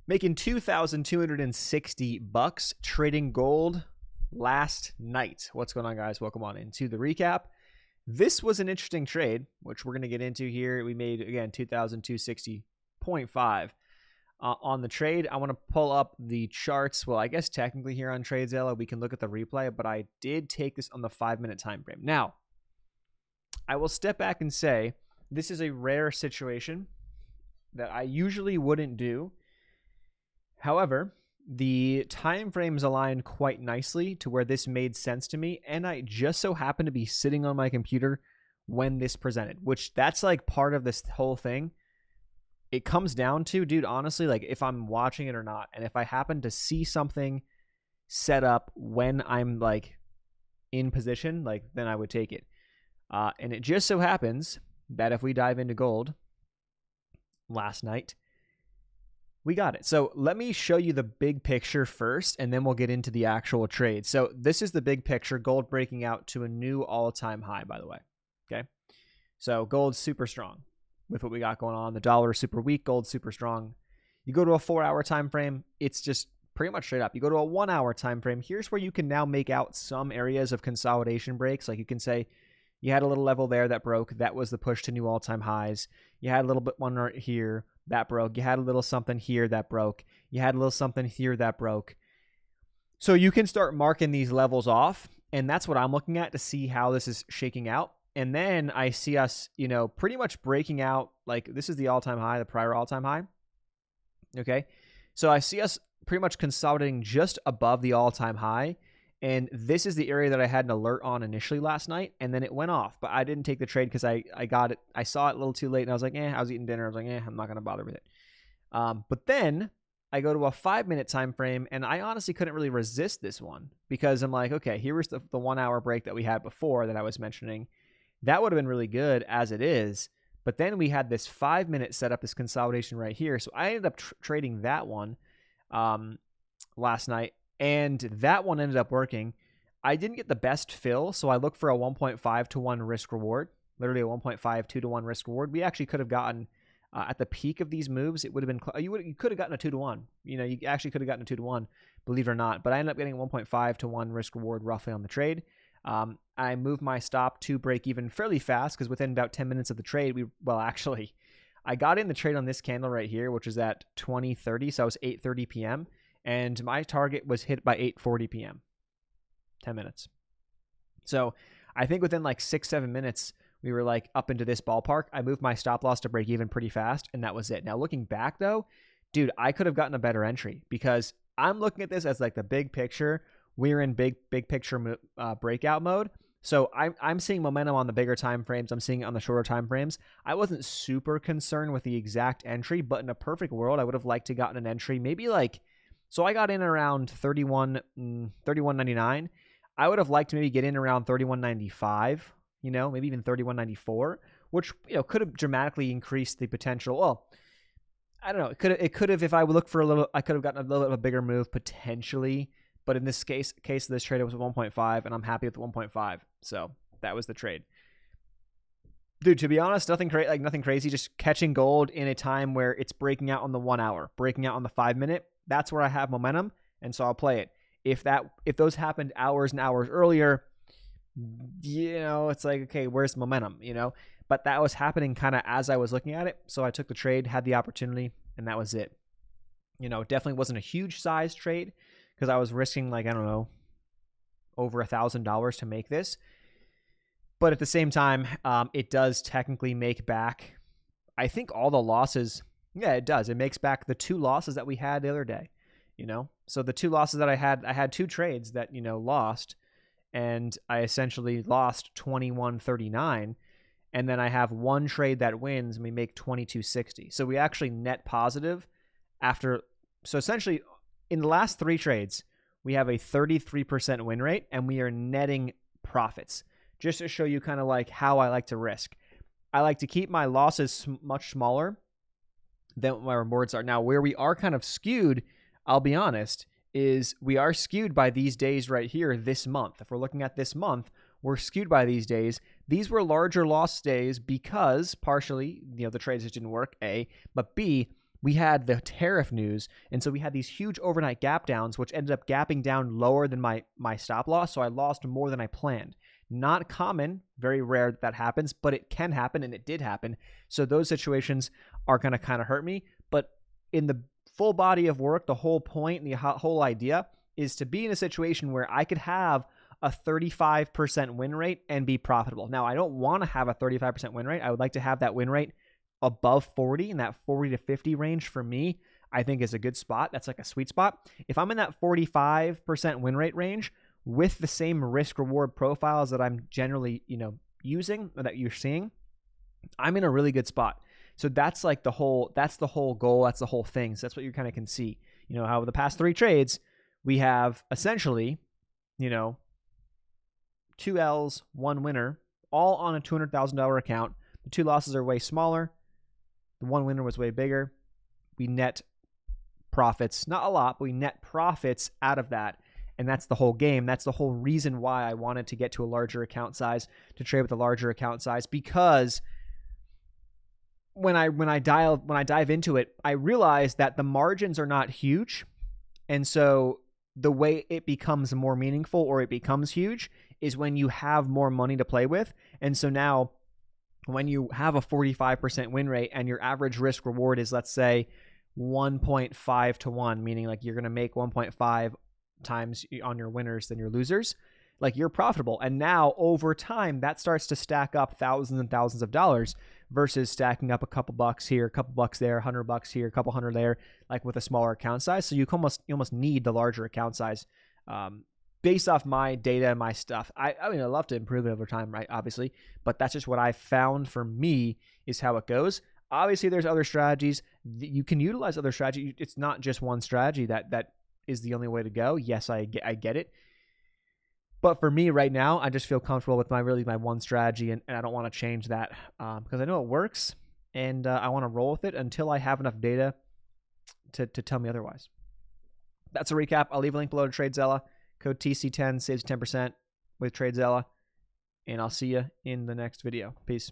Making 2,260 bucks trading gold last night. What's going on, guys? Welcome on into the recap. This was an interesting trade, which we're going to get into here. We made, again, 2,260.5 on the trade. I want to pull up the charts. Well, I guess technically here on TradeZilla, we can look at the replay, but I did take this on the 5-minute time frame. Now, I will step back and say this is a rare situation that I usually wouldn't do. However, the time frames aligned quite nicely to where this made sense to me, and I just so happened to be sitting on my computer when this presented, which that's like part of this whole thing. It comes down to, dude, honestly, like if I'm watching it or not, and if I happen to see something set up when I'm like in position, like then I would take it. And it just so happens that if we dive into gold last night, we got it. So let me show you the big picture first, and then we'll get into the actual trade. So this is the big picture. Gold breaking out to a new all-time high, by the way. Okay. So gold's super strong with what we got going on. The dollar is super weak. Gold's super strong. You go to a 4-hour time frame, it's just pretty much straight up. You go to a 1-hour time frame, here's where you can now make out some areas of consolidation breaks. Like you can say you had a little level there that broke. That was the push to new all-time highs. You had a little bit one right here. That broke. You had a little something here that broke. You had a little something here that broke. So you can start marking these levels off, and that's what I'm looking at to see how this is shaking out. And then I see us, you know, pretty much breaking out. Like this is the all-time high, the prior all-time high. Okay. So I see us pretty much consolidating just above the all-time high. And this is the area that I had an alert on initially last night, and then it went off. But I didn't take the trade because I got it. I saw it a little too late, and I was like, I was eating dinner. I was like, I'm not going to bother with it. But then I go to a 5-minute time frame, and I honestly couldn't really resist this one because I'm like, okay, here was the 1-hour break that we had before that I was mentioning. That would have been really good as it is. But then we had this 5-minute setup, this consolidation right here. So I ended up trading that one last night. And that one ended up working. I didn't get the best fill, so I looked for a 1.5 to 1 risk reward, literally a 1.5 2 to 1 risk reward. We actually could have gotten at the peak of these moves, it would have been you could have gotten a 2 to 1. You know, you actually could have gotten a 2 to 1, believe it or not. But I ended up getting a 1.5 to 1 risk reward roughly on the trade. I moved my stop to break even fairly fast because within about 10 minutes of the trade, I got in the trade on this candle right here, which is at 20:30, so it was 8:30 p.m. And my target was hit by 8:40 p.m. 10 minutes. So I think within like 6-7 minutes, we were like up into this ballpark. I moved my stop loss to break even pretty fast, and that was it. Now looking back though, dude, I could have gotten a better entry because I'm looking at this as like the big picture. We're in big picture breakout mode. So I'm seeing momentum on the bigger time frames. I'm seeing it on the shorter time frames. I wasn't super concerned with the exact entry, but in a perfect world, I would have liked to gotten an entry maybe like. So I got in around 31.99. I would have liked to maybe get in around 31.95, you know, maybe even 31.94, which, you know, could have dramatically increased the potential. Well, I don't know. It could have if I would look for a little, I could have gotten a little bit of a bigger move potentially. But in this case of this trade, it was 1.5, and I'm happy with the 1.5. So that was the trade. Dude, to be honest, nothing crazy. Just catching gold in a time where it's breaking out on the 1 hour, breaking out on the 5-minute. That's where I have momentum, and so I'll play it. If those happened hours and hours earlier, you know, it's like, okay, where's momentum, you know? But that was happening kind of as I was looking at it, so I took the trade, had the opportunity, and that was it. You know, definitely wasn't a huge size trade because I was risking like, I don't know, over $1,000 to make this. But at the same time, it does technically make back, I think, all the losses. Yeah, it does. It makes back the 2 losses that we had the other day, you know? So the 2 losses that I had 2 trades that, you know, lost, and I essentially lost 21.39, and then I have 1 trade that wins, and we make 22.60. So we actually net positive after. So essentially, in the last 3 trades, we have a 33% win rate, and we are netting profits. Just to show you kind of like how I like to risk. I like to keep my losses much smaller than what my rewards are. Now, where we are kind of skewed, I'll be honest, is we are skewed by these days right here this month. If we're looking at this month, we're skewed by these days. These were larger loss days because partially, you know, the trades just didn't work, A, but B, we had the tariff news, and so we had these huge overnight gap downs, which ended up gapping down lower than my stop loss, so I lost more than I planned. Not common, very rare that happens, but it can happen, and it did happen. So those situations are going to kind of hurt me. But in the full body of work, the whole point and the whole idea is to be in a situation where I could have a 35% win rate and be profitable. Now, I don't want to have a 35% win rate. I would like to have that win rate above 40, and that 40 to 50 range for me, I think is a good spot. That's like a sweet spot. If I'm in that 45% win rate range with the same risk reward profiles that I'm generally, using or that you're seeing, I'm in a really good spot. So that's like the whole goal. That's the whole thing. So that's what you kind of can see, how the past 3 trades, we have essentially, 2 L's, 1 winner, all on a $200,000 account. The 2 losses are way smaller. The 1 winner was way bigger. We net profits, not a lot, but we net profits out of that. And that's the whole game. That's the whole reason why I wanted to get to a larger account size, to trade with a larger account size, because when I dive into it, I realize that the margins are not huge. And so the way it becomes more meaningful, or it becomes huge, is when you have more money to play with. And so now when you have a 45% win rate and your average risk reward is, let's say, 1.5 to 1, meaning like you're going to make 1.5 times on your winners than your losers, like you're profitable. And now over time, that starts to stack up thousands and thousands of dollars versus stacking up a couple bucks here, a couple bucks there, $100 here, a couple hundred there, like with a smaller account size. So you almost need the larger account size. Based off my data and my stuff, I mean, I love to improve it over time, right? Obviously, but that's just what I found for me is how it goes. Obviously, there's other strategies. You can utilize other strategies. It's not just one strategy that is the only way to go. Yes, I get it. But for me right now, I just feel comfortable with my one strategy, and I don't want to change that because I know it works, and I want to roll with it until I have enough data to tell me otherwise. That's a recap. I'll leave a link below to TradeZella. Code TC10 saves 10% with TradeZella, and I'll see you in the next video. Peace.